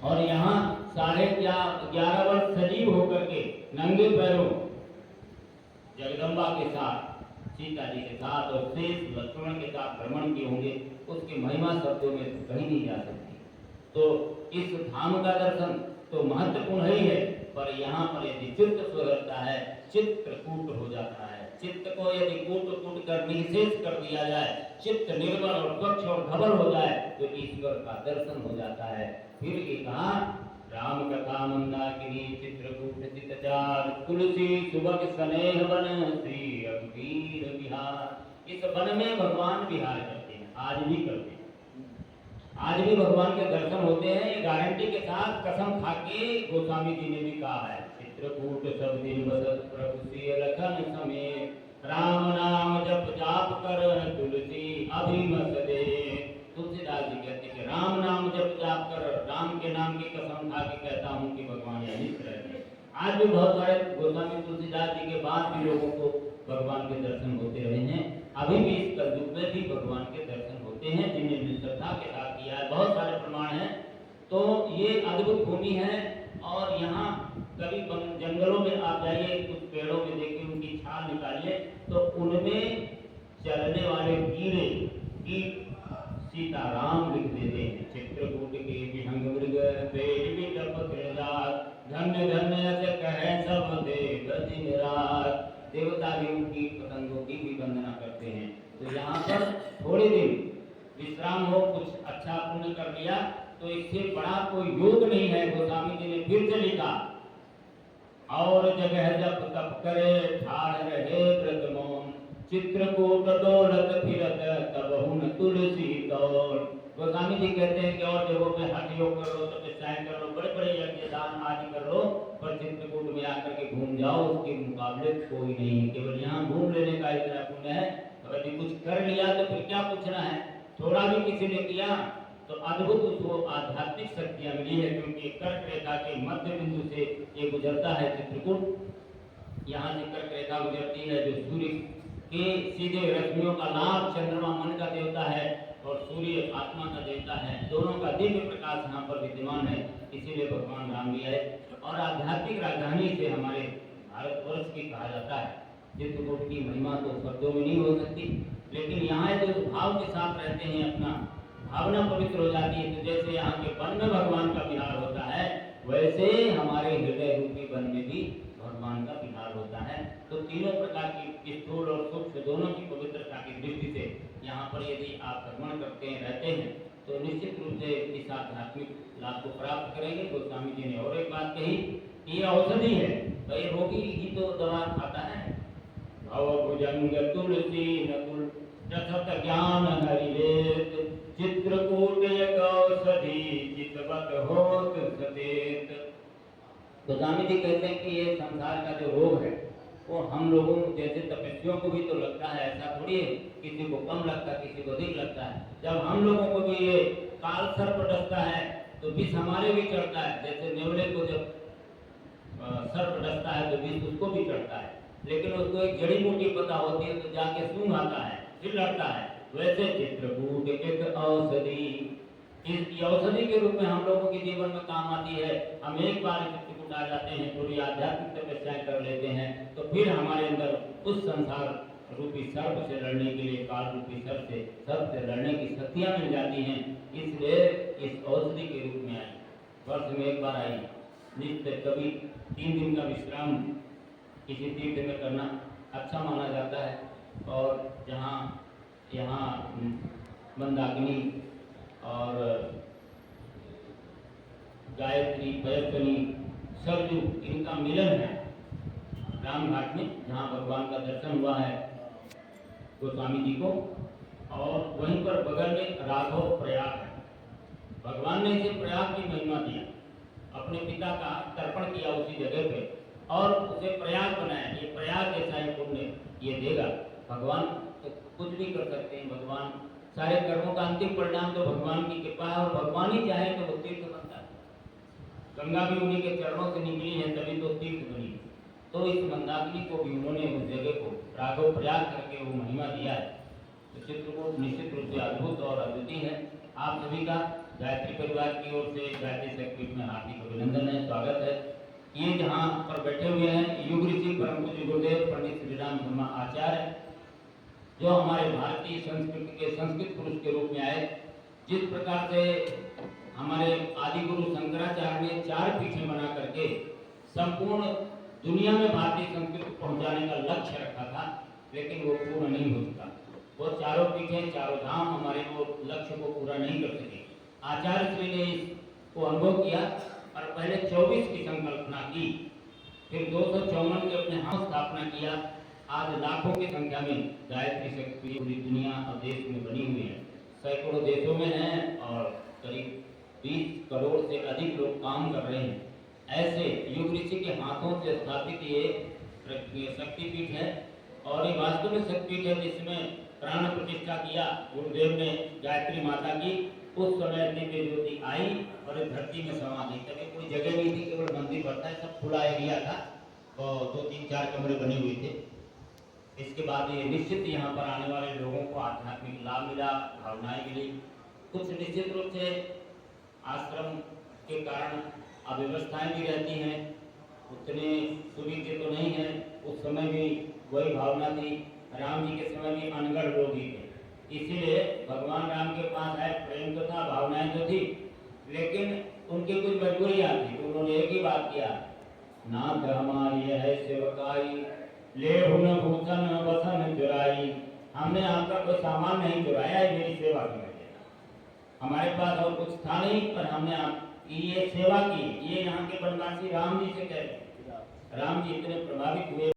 और यहाँ 11.5 वर्ष सजीव होकर के नंगे पैरों जगदम्बा के साथ, सीता जी के साथ और शेष लक्ष्मण के साथ भ्रमण किए होंगे, उसकी महिमा शब्दों में कहीं नहीं जा सकती। तो इस धाम का दर्शन तो महत्वपूर्ण ही है, पर यहाँ पर यदि चित्त सुधरता है, चित्रकूट हो जाता है। चित्त को यदि कूट कर निशेष कर दिया जाए, चित्त निर्मल और स्वच्छ और धवल हो जाए, तो ईश्वर का दर्शन हो जाता है। फिर ये कहा, राम कथा मंदाकिनी चित्रकूट चितचार तुलसी सुबह स्नेह वन श्री रघुवीर विहार। इस वन में भगवान विहार करते हैं, आज भी करते हैं। आज भी भगवान के दर्शन होते हैं। ये गारंटी के साथ कसम खा के गोस्वामी जी ने भी कहा है, चित्रकूट सब दिन बसत प्रभु सिय लखन समेत, राम नाम जप जाप कर तुलसी अभिमत दे। तुलसीदास जी कहते हैं कि राम नाम जप जाप कर, राम के नाम की कसम खा के कहता हूँ कि भगवान यहीं रहते हैं। आज भी बहुत सारे गोस्वामी तुलसीदास जी के बाद भी लोगों को भगवान के दर्शन होते रहे हैं। अभी भी इस कलयुग में भी भगवान के दर्शन होते हैं, जिन्हें श्रद्धा के साथ किया है। बहुत सारे प्रमाण हैं। तो ये अद्भुत भूमि है। और यहाँ कभी जंगलों में आप जाइए, कुछ पेड़ों में देखिए, उनकी छाल निकालिए, तो उनमें चलने वाले कीड़े कीट सीताराम लिख देते हैं। चित्रकूट के विहंग मृग पेट बिटप त्रिजात, धन्य धन्य से कहे सब देव दिन रात। देवता भी उनकी पतंगों की भी वंदना करते हैं। तो यहाँ पर थोड़े दिन विश्राम हो, कुछ अच्छा पुण्य कर लिया, तो इससे बड़ा कोई योग नहीं है। गोस्वामी जी ने फिर से लिखा, और जगह जब तप करे ठाड़ रहे व्रत मौन, चित्रकूट दौलत फिरत तब हुन तुलसी दौड़। गोस्वामी जी कहते हैं कि और जगहों पे हठ योग कर लो, तपस्याएं कर लो, बड़े बड़े यज्ञ दान आदि कर लो, पर चित्रकूट में आकर के घूम जाओ, उसके मुकाबले कोई नहीं है। केवल यहाँ घूम लेने का इतना पुण्य है। अगर कुछ कर लिया तो फिर क्या पूछना है। थोड़ा भी किसी ने किया तो अद्भुत उसको आध्यात्मिक शक्तियां मिली है, क्योंकि कर्क रेखा के मध्य बिंदु से ये गुजरता है चित्रकूट। यहाँ से कर्क रेखा गुजरती है, जो सूर्य के सीधे रश्मियों का लाभ, चंद्रमा मन का देवता है और सूर्य आत्मा का देवता है, दोनों का दिव्य प्रकाश यहाँ पर विद्यमान है। इसीलिए भगवान राम भी आए। और आध्यात्मिक राजधानी से हमारे भारतवर्ष की कहा जाता है। चित्रकूट की महिमा तो शब्दों में नहीं हो सकती, लेकिन यहाँ जो भाव के साथ रहते हैं, अपना भावना पवित्र हो जाती है। तो जैसे यहाँ के वन में भगवान का विहार होता है, वैसे हमारे हृदय रूपी वन में भी भगवान का विहार होता है। तो तीनों प्रकार की स्थूल और सूक्ष्म दोनों की पवित्रता की दृष्टि से यहाँ पर यदि आप भ्रमण करते हैं, रहते हैं, तो निश्चित रूप से इस आध्यात्मिक लाभ को प्राप्त करेंगे। गोस्वामी जी ने और एक बात कही, ये औषधि है। भाई रोगी ही तो दवा खाता है। भव भुजंग तुलसी नकुल रसत ज्ञान हरिवेद, चित्रकूट एक औषधि चितवत होत सचेत। गोस्वामी जी कहते हैं कि ये संसार का जो रोग है, वो हम लोगों जैसे तपस्वियों को भी तो लगता है। ऐसा थोड़ी है किसी को कम लगता है, किसी को अधिक लगता है। जब हम लोगों को भी ये काल सर्प डसता है तो विष हमारे भी चढ़ता है। जैसे नेवले को जब सर्प डसता है तो विष उसको भी चढ़ता है, लेकिन उसको एक जड़ी बूटी पता होती है, तो जाके सूंघ आता है, फिर लड़ता है। वैसे चित्रकूट एक औषधि, इस औषधि के रूप में हम लोगों के जीवन में काम आती है। हम एक बार चित्रकूट आ जाते हैं, थोड़ी आध्यात्मिक तपस्याएं कर लेते हैं, तो फिर हमारे अंदर उस संसार रूपी सर्प से लड़ने के लिए, काल रूपी सर्प से लड़ने की शक्तियां मिल जाती हैं। इसलिए इस औषधि के रूप में आई, वर्ष में एक बार आई। नित्य कभी 3 दिन का विश्राम किसी तीर्थ में करना अच्छा माना जाता है। और यहाँ मंदाकिनी और गायत्री, पयस्विनी, सरजू, इनका मिलन है राम घाट में, जहाँ भगवान का दर्शन हुआ है गोस्वामी जी को। और वहीं पर बगल में राघव प्रयाग है। भगवान ने इसे प्रयाग की महिमा दिया, अपने पिता का तर्पण किया उसी जगह पे और उसे प्रयाग बनाया। ये प्रयाग जैसा ही पुण्य ये देगा। भगवान तो कुछ भी कर सकते हैं। भगवान सारे कर्मों का अंतिम परिणाम तो भगवान की कृपा है, और भगवान ही चाहे तो वो तीर्थ बनता है। गंगा भी उन्हीं के चरणों से निकली है, तभी तो तीर्थ बनी। तो इस मंदाकिनी को भी उन्होंने उस जगह को राघव प्रयाग करके वो महिमा दिया है। तो चित्रकूट निश्चित रूप से अद्भुत और अद्वितीय है। आप सभी का गायत्री परिवार की ओर से गायत्री शक्तिपीठ में हार्दिक अभिनंदन है, स्वागत है। ये जहाँ पर बैठे हुए हैं युग ऋषि परम पूज्य गुरुदेव पंडित श्री राम शर्मा आचार्य, जो हमारे भारतीय संस्कृति के संस्कृत पुरुष के रूप में आए। जिस प्रकार से हमारे आदि गुरु शंकराचार्य ने 4 पीठें बना करके संपूर्ण दुनिया में भारतीय संस्कृति को पहुंचाने का लक्ष्य रखा था, लेकिन वो पूर्ण नहीं हो सका। वो चारों पीठें, चारों धाम हमारे वो लक्ष्य को पूरा नहीं कर सके। आचार्य श्री ने इसको अनुभव किया और पहले 24 की संकल्पना की, फिर 254 के अपने हाथ स्थापना किया। आज लाखों की संख्या में गायत्री शक्ति पूरी दुनिया और देश में बनी हुई है, सैकड़ों देशों में है और करीब 20 करोड़ से अधिक लोग काम कर रहे हैं। ऐसे युग ऋषि के हाथों से स्थापित ये शक्तिपीठ है और ये वास्तव में शक्तिपीठ है जिसमें प्राण प्रतिष्ठा किया गुरुदेव ने गायत्री माता की। उस समय दिव्य ज्योति आई और इस धरती में समा दी। तभी कोई जगह नहीं थी, केवल मंदिर भरता है, सब खुला एरिया था और 2-3-4 कमरे बने हुए थे। इसके बाद ये निश्चित यहाँ पर आने वाले लोगों को आध्यात्मिक लाभ मिला, भावनाएं मिली। कुछ निश्चित रूप से आश्रम के कारण अव्यवस्थाएं भी रहती हैं, उतने सुविधे तो नहीं है। उस समय भी वही भावना थी, राम जी के समय भी अनगढ़ लोग ही थे, इसीलिए भगवान राम के पास आए, प्रेम तो था, भावनाएं तो थी, लेकिन उनकी कुछ मजबूरियां थी। तो उन्होंने एक ही बात किया, नाथ हमारी है सेवकाई, ले हुन भूषण वसन चुराई। हमने आपका कोई सामान नहीं चुराया है, मेरी सेवा की वजह। हमारे पास और कुछ था नहीं, पर हमने आपकी ये सेवा की। ये यहाँ के बनवासी राम जी से कह रहे, राम जी इतने प्रभावित हुए।